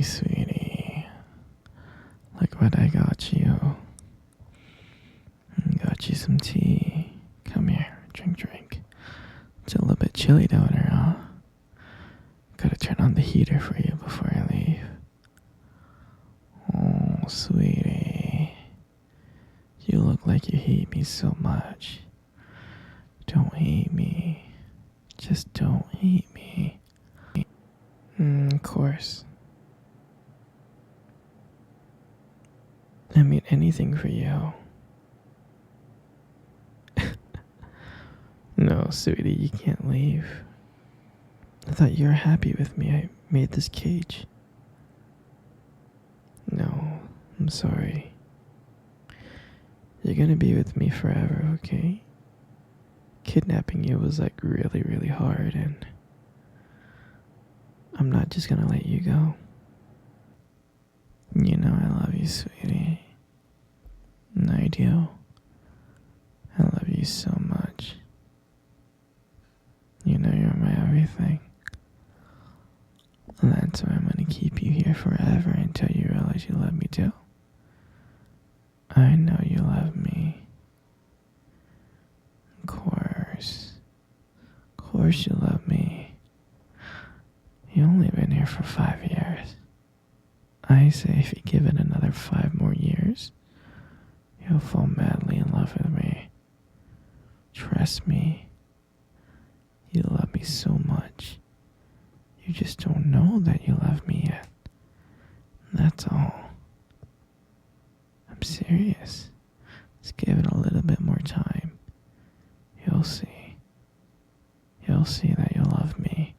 sweetie. Look what I got you. Got you some tea. Come here, drink. It's a little bit chilly down here, huh? Gotta turn on the heater for you before I leave. Oh, sweetie. You look like you hate me so much. Don't hate me. Just don't hate me. Of course. I mean anything for you. No, sweetie, you can't leave. I thought you were happy with me. I made this cage. No, I'm sorry. You're gonna be with me forever, okay? Kidnapping you was like really hard, and I'm not just gonna let you go. You know I love you, sweetie. And I do. I love you so much. You know you're my everything. And that's why I'm gonna keep you here forever until you realize you love me too. I know you love me. Of course. Of course you love me. You only been here for 5 years. I say if you give it another 5 more years, you'll fall madly in love with me. Trust me. You love me so much. You just don't know that you love me yet. That's all. I'm serious. Just give it a little bit more time. You'll see. You'll see that you love me.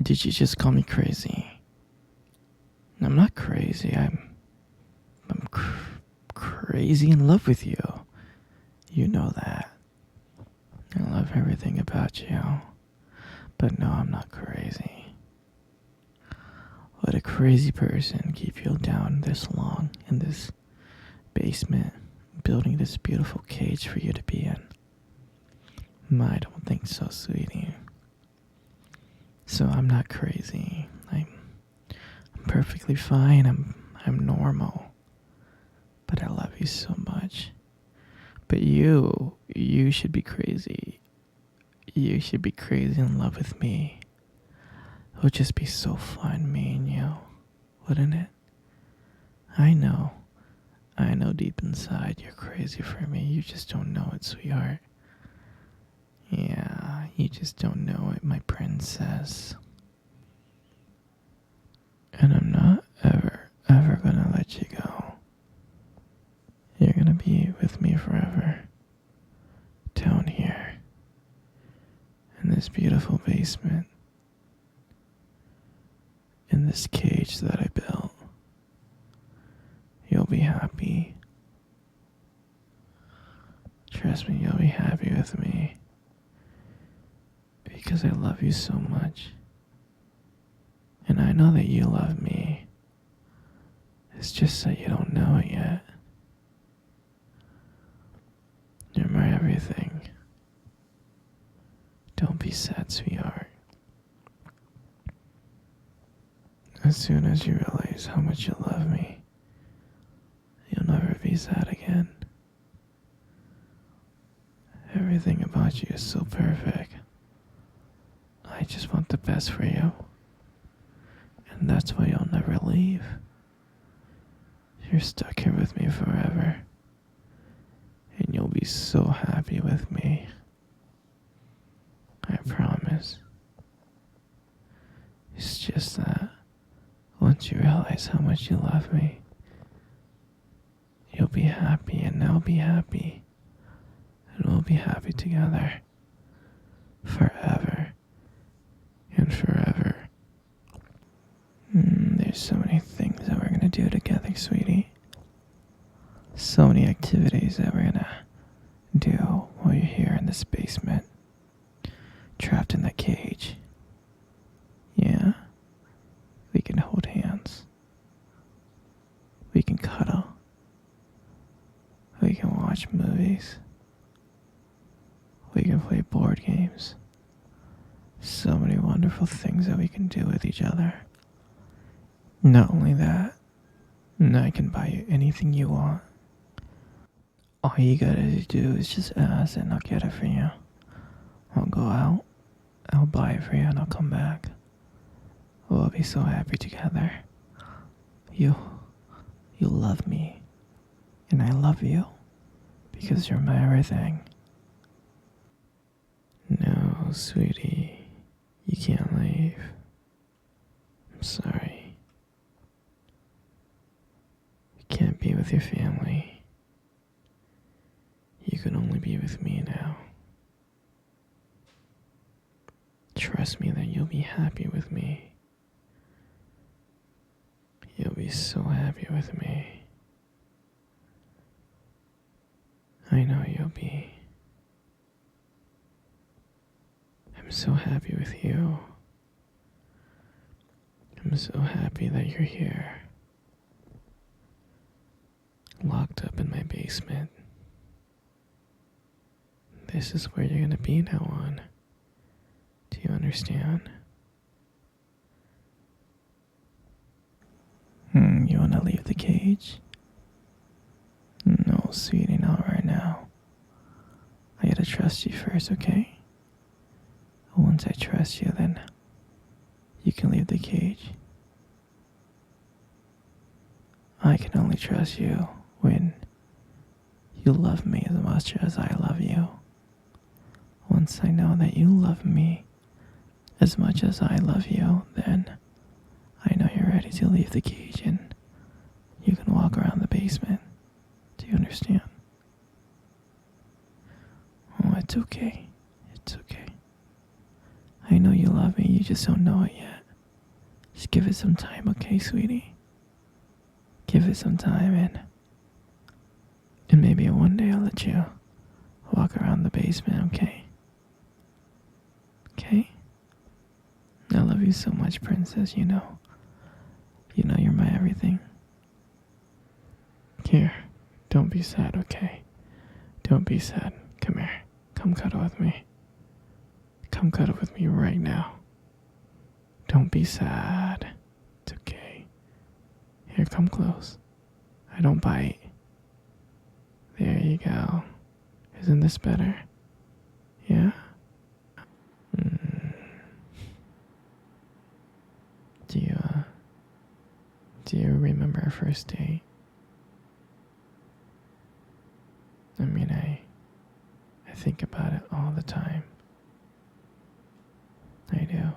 Did you just call me crazy? I'm not crazy. I'm crazy in love with you. You know that. I love everything about you. But no, I'm not crazy. Would a crazy person keep you down this long in this basement, building this beautiful cage for you to be in? I don't think so, sweetie. So I'm not crazy. I'm perfectly fine. I'm normal. But I love you so much. But you should be crazy. You should be crazy in love with me. It would just be so fun, me and you, wouldn't it? I know deep inside you're crazy for me. You just don't know it, sweetheart. Yeah, you just don't know it, my princess. And I'm not ever gonna let you go. You're gonna be with me forever. Down here. In this beautiful basement. In this cage that I built. You'll be happy. Trust me, you'll be happy with me. Because I love you so much. And I know that you love me. It's just that you don't know it yet. You're my everything. Don't be sad, sweetheart. As soon as you realize how much you love me, you'll never be sad again. Everything about you is so perfect. I just want the best for you. And that's why you'll never leave. You're stuck here with me forever. And you'll be so happy with me. I promise. It's just that once you realize how much you love me, you'll be happy and I'll be happy. And we'll be happy together. Forever. And forever. There's so many things that we're gonna do together, sweetie. So many activities that we're gonna do while you're here in this basement. Trapped in that cage. Yeah. We can hold hands. We can cuddle. We can watch movies. We can play board games. So many wonderful things that we can do with each other. Not only that, I can buy you anything you want. All you gotta do is just ask and I'll get it for you. I'll go out, I'll buy it for you, and I'll come back. We'll be so happy together. You, you love me, and I love you, because you're my everything. No, sweetie, you can't leave. I'm sorry. You can't be with your family. You can only be with me now. Trust me that you'll be happy with me. You'll be so happy with me. I know you'll be. I'm so happy with you. I'm so happy that you're here. Locked up in my basement. This is where you're gonna be now on. Do you understand? You wanna leave the cage? No, sweetie, not right now. I gotta trust you first, okay? Once I trust you, then you can leave the cage. I can only trust you when you love me as much as I love you. Once I know that you love me as much as I love you, then I know you're ready to leave the cage and you can walk around the basement. Do you understand? Oh, it's okay. It's okay. I know you love me, you just don't know it yet. Just give it some time, okay, sweetie? Give it some time and maybe one day I'll let you walk around the basement, okay? Okay? I love you so much, princess, you know. You know you're my everything. Here, don't be sad, okay? Don't be sad. Come here. Come cuddle with me. Come cuddle with me right now. Don't be sad. It's okay. Here, come close. I don't bite. There you go. Isn't this better? Yeah? Do you remember our first date? I mean, I think about it all the time. I do.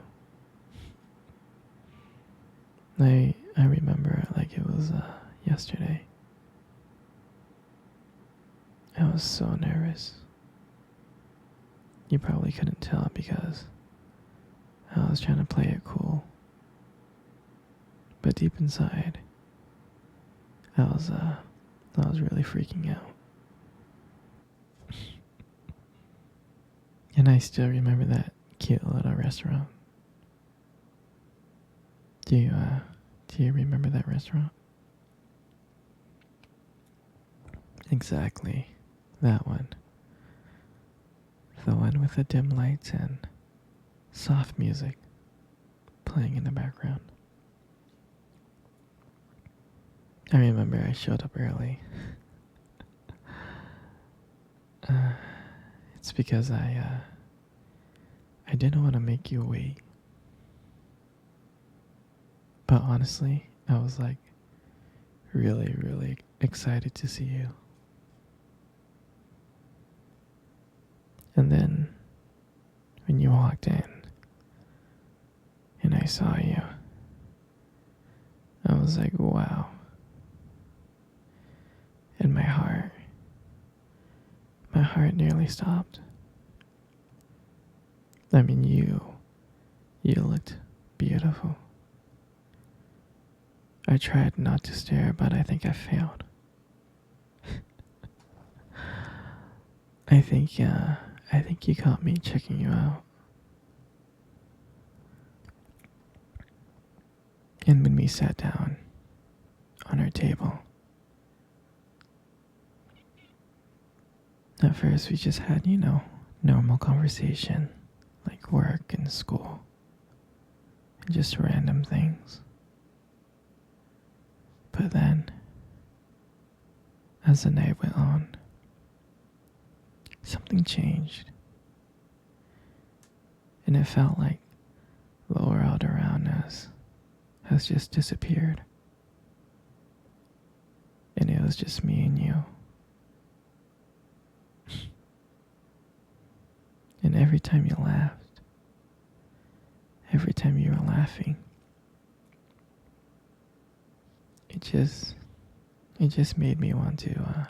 I remember it like it was yesterday. I was so nervous. You probably couldn't tell because I was trying to play it cool. But deep inside, I was really freaking out. And I still remember that cute little restaurant. Do you remember that restaurant? Exactly, that one. The one with the dim lights and soft music playing in the background. I remember I showed up early. It's because I didn't want to make you wait. But honestly, I was like really, really excited to see you. And then when you walked in and I saw you, I was like, wow. And my heart nearly stopped. I mean, you looked beautiful. I tried not to stare, but I think I failed. I think you caught me checking you out. And when we sat down on our table, at first we just had, normal conversation, like work and school, and just random things. But then, as the night went on, something changed. And it felt like the world around us has just disappeared. And it was just me and you. And every time you laughed, every time you were laughing, it just made me want to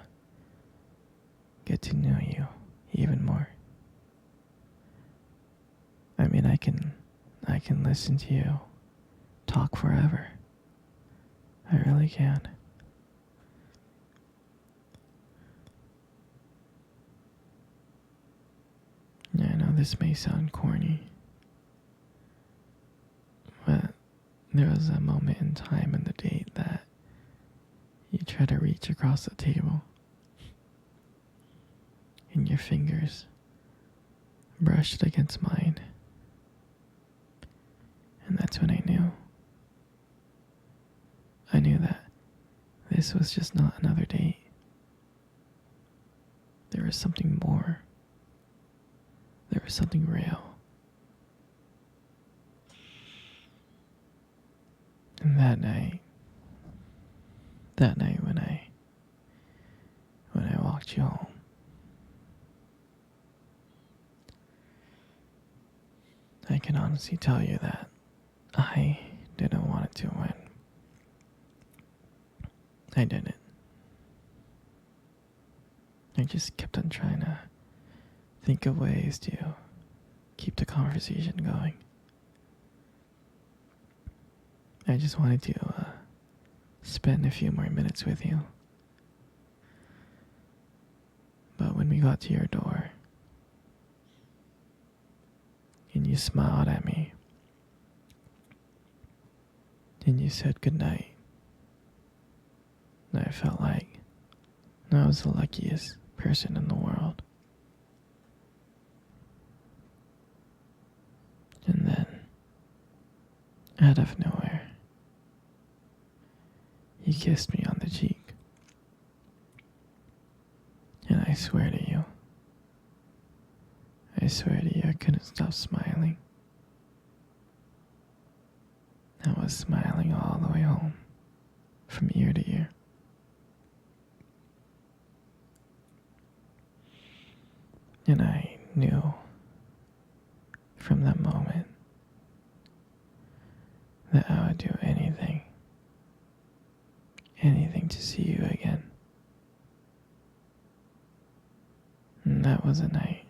get to know you even more. I mean, I can listen to you talk forever. I really can. Yeah, I know this may sound corny, but there was a moment in time in the date that you try to reach across the table and your fingers brushed against mine. And that's when I knew. I knew that this was just not another date. There was something more. There was something real. And that night when I walked you home, I can honestly tell you that I didn't want it to win. I didn't. I just kept on trying to think of ways to keep the conversation going. I just wanted to spend a few more minutes with you. But when we got to your door, and you smiled at me, and you said goodnight, I felt like I was the luckiest person in the world. And then, out of nowhere, you kissed me on the cheek. And I swear to you, I couldn't stop smiling. I was smiling all the way home, from ear to ear. And I knew from that moment that I would do anything to see you again. And that was a night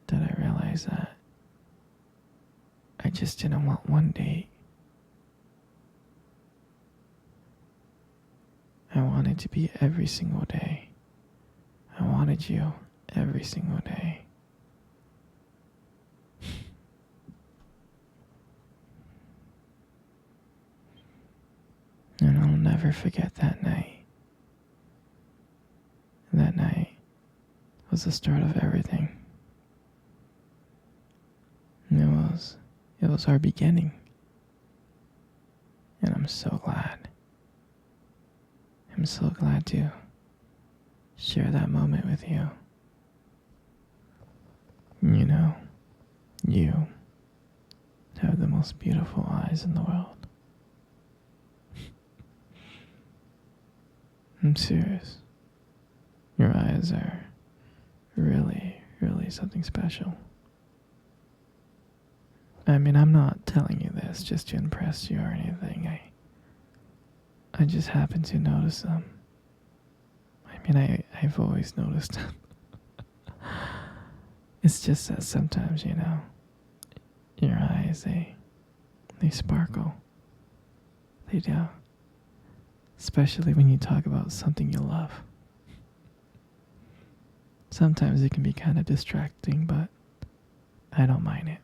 that I realized that I just didn't want one date. I wanted to be every single day. I wanted you every single day. And I'll never forget that night. That night was the start of everything. And it was our beginning. And I'm so glad. I'm so glad to share that moment with you. You know, you have the most beautiful eyes in the world. I'm serious. Your eyes are really, really something special. I mean, I'm not telling you this just to impress you or anything. I just happen to notice them. I mean, I've always noticed them. It's just that sometimes, you know, your eyes, they sparkle. They do. Especially when you talk about something you love. Sometimes it can be kind of distracting, but I don't mind it.